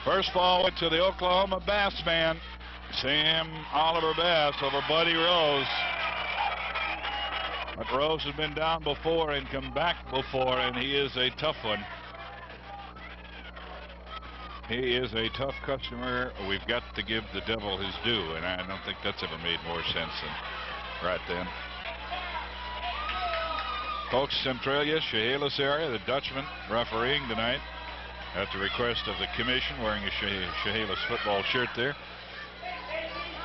First ball went to the Oklahoma Bass man, Sam Oliver Bass, over Buddy Rose. But Rose has been down before and come back before, and he is a tough one. He is a tough customer. We've got to give the devil his due, and I don't think that's ever made more sense than right then. Folks, Centralia, Chehalis area, the Dutchman refereeing tonight at the request of the commission, wearing a Chehalis football shirt there.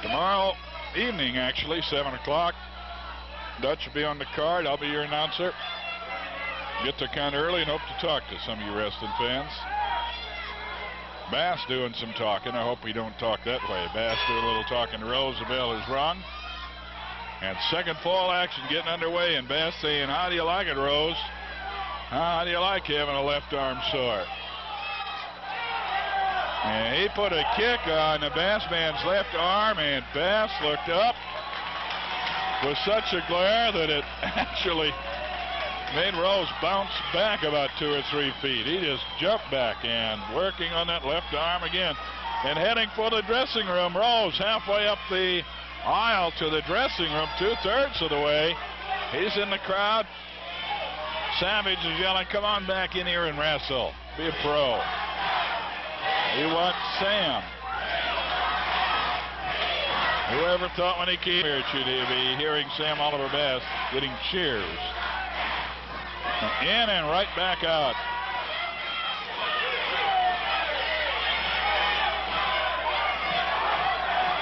Tomorrow evening, actually, 7 o'clock, Dutch will be on the card. I'll be your announcer. Get there kind of early and hope to talk to some of you wrestling fans. Bass doing some talking. I hope we don't talk that way. Bass doing a little talking. Rose, the bell is rung. And second fall action getting underway, and Bass saying, how do you like it, Rose? How do you like having a left arm sore? And he put a kick on the Bass man's left arm, and Bass looked up with such a glare that it actually made Rose bounce back about 2 or 3 feet. He just jumped back and working on that left arm again and heading for the dressing room. Rose halfway up the aisle to the dressing room, 2/3 of the way. He's in the crowd. Savage is yelling, come on back in here and wrestle. Be a pro. He wants Sam. Whoever thought when he came here should be hearing Sam Oliver Bass getting cheers. In and right back out.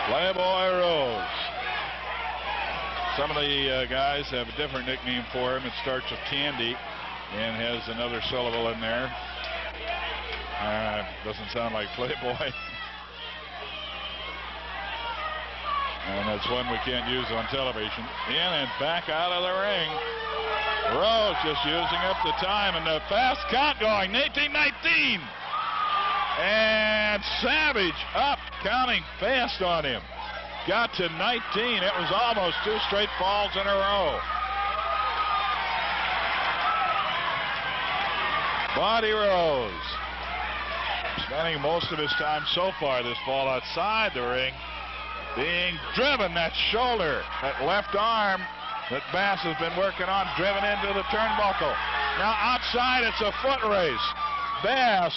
Playboy Rose. Some of the guys have a different nickname for him. It starts with Candy and has another syllable in there. Doesn't sound like Playboy. And that's one we can't use on television. In and back out of the ring. Rose just using up the time, and the fast count going, 19-19. And Savage up, counting fast on him. Got to 19. It was almost 2 straight falls in a row. Buddy Rose spending most of his time so far this fall outside the ring, being driven, that shoulder, that left arm that Bass has been working on, driven into the turnbuckle. Now outside, it's a foot race. Bass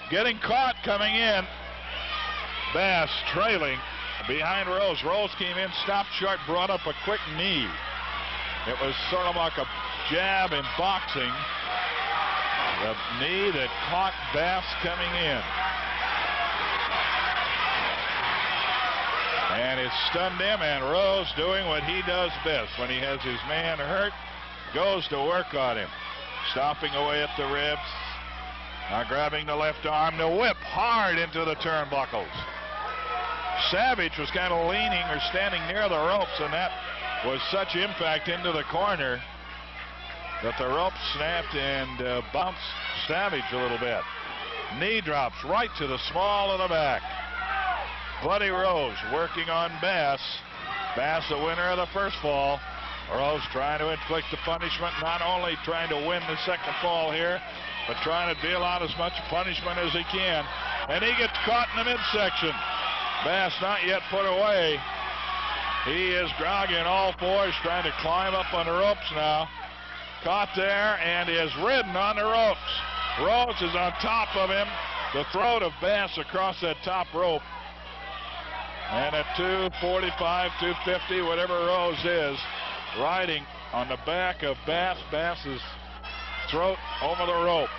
getting caught coming in. Bass trailing behind Rose. Rose came in, stopped short, brought up a quick knee. It was sort of like a jab in boxing. The knee that caught Bass coming in. And it stunned him, and Rose doing what he does best when he has his man hurt, goes to work on him. Stopping away at the ribs. Now grabbing the left arm to whip hard into the turnbuckles. Savage was kind of leaning or standing near the ropes, and that was such impact into the corner that the rope snapped and bounced Savage a little bit. Knee drops right to the small of the back. Buddy Rose working on Bass. Bass the winner of the first fall. Rose trying to inflict the punishment, not only trying to win the second fall here, but trying to deal out as much punishment as he can. And he gets caught in the midsection. Bass not yet put away. He is groggy on all fours, trying to climb up on the ropes now. Caught there and is ridden on the ropes. Rose is on top of him. The throat of Bass across that top rope. And at 245, 250, whatever Rose is, riding on the back of Bass. Bass's throat over the rope.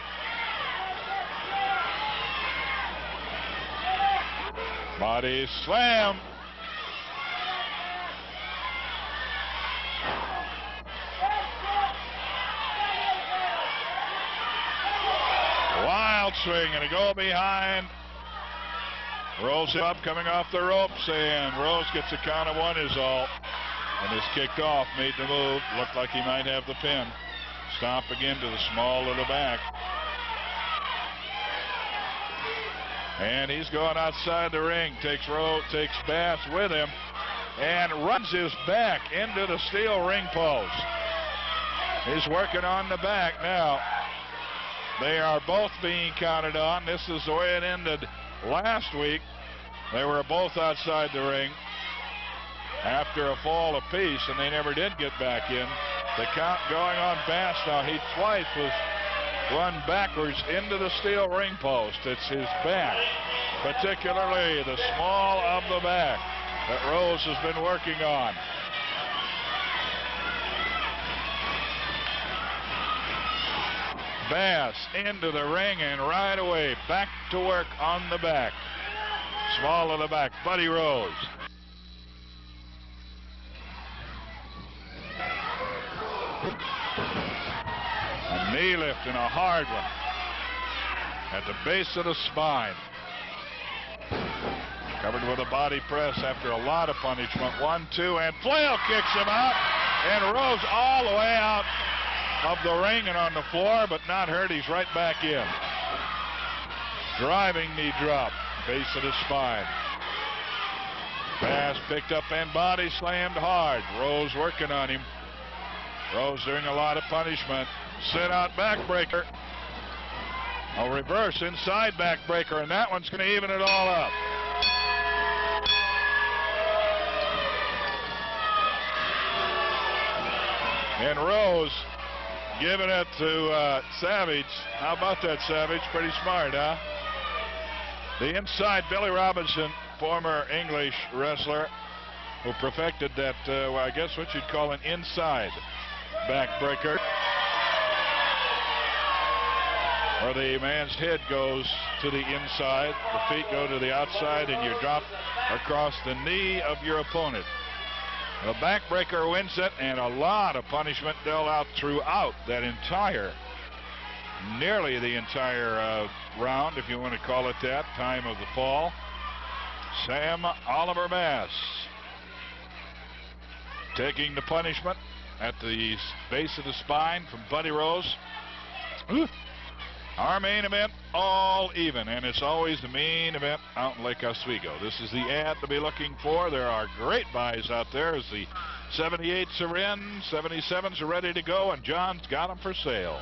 Body slam. Wild swing and a go behind. Rolls up, coming off the ropes, and Rose gets a count of 1 is all. And is kicked off, made the move. Looked like he might have the pin. Stomp again to the small of the back. And he's going outside the ring. Takes Bass with him and runs his back into the steel ring post. He's working on the back now. They are both being counted on. This is the way it ended last week, they were both outside the ring after a fall apiece, and they never did get back in. The count going on Bass now. He twice was run backwards into the steel ring post. It's his back, particularly the small of the back, that Rose has been working on. Bass into the ring and right away back to work on the back. Small of the back, Buddy Rose. A knee lift and a hard one at the base of the spine. Covered with a body press after a lot of punishment. 1, 2, and Flail kicks him out. And Rose all the way out of the ring and on the floor, but not hurt. He's right back in. Driving knee drop, base of the spine. Bass picked up and body slammed hard. Rose working on him. Rose doing a lot of punishment. Sit out backbreaker. A reverse inside backbreaker, and that one's going to even it all up. And Rose giving it to Savage. How about that, Savage? Pretty smart, huh? The inside, Billy Robinson, former English wrestler who perfected that, well, I guess what you'd call an inside backbreaker, where the man's head goes to the inside, the feet go to the outside, and you drop across the knee of your opponent. The backbreaker wins it, and a lot of punishment dealt out throughout that entire, nearly the entire round, if you want to call it that, time of the fall. Sam Oliver Bass taking the punishment at the base of the spine from Buddy Rose. Our main event, all even, and it's always the main event out in Lake Oswego. This is the ad to be looking for. There are great buys out there as the 78s are in, 77s are ready to go, and John's got them for sale.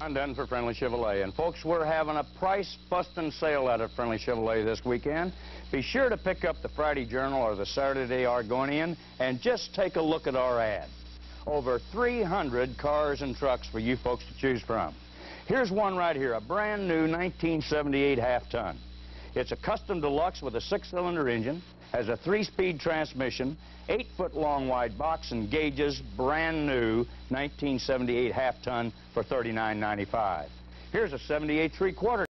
I'm done for Friendly Chevrolet, and folks, we're having a price-busting sale out at Friendly Chevrolet this weekend. Be sure to pick up the Friday Journal or the Saturday Argonian and just take a look at our ad. Over 300 cars and trucks for you folks to choose from. Here's one right here, a brand new 1978 half-ton. It's a custom deluxe with a 6-cylinder engine, has a 3-speed transmission, 8-foot long wide box and gauges, brand new 1978 half-ton for $39.95. Here's a 78 3/4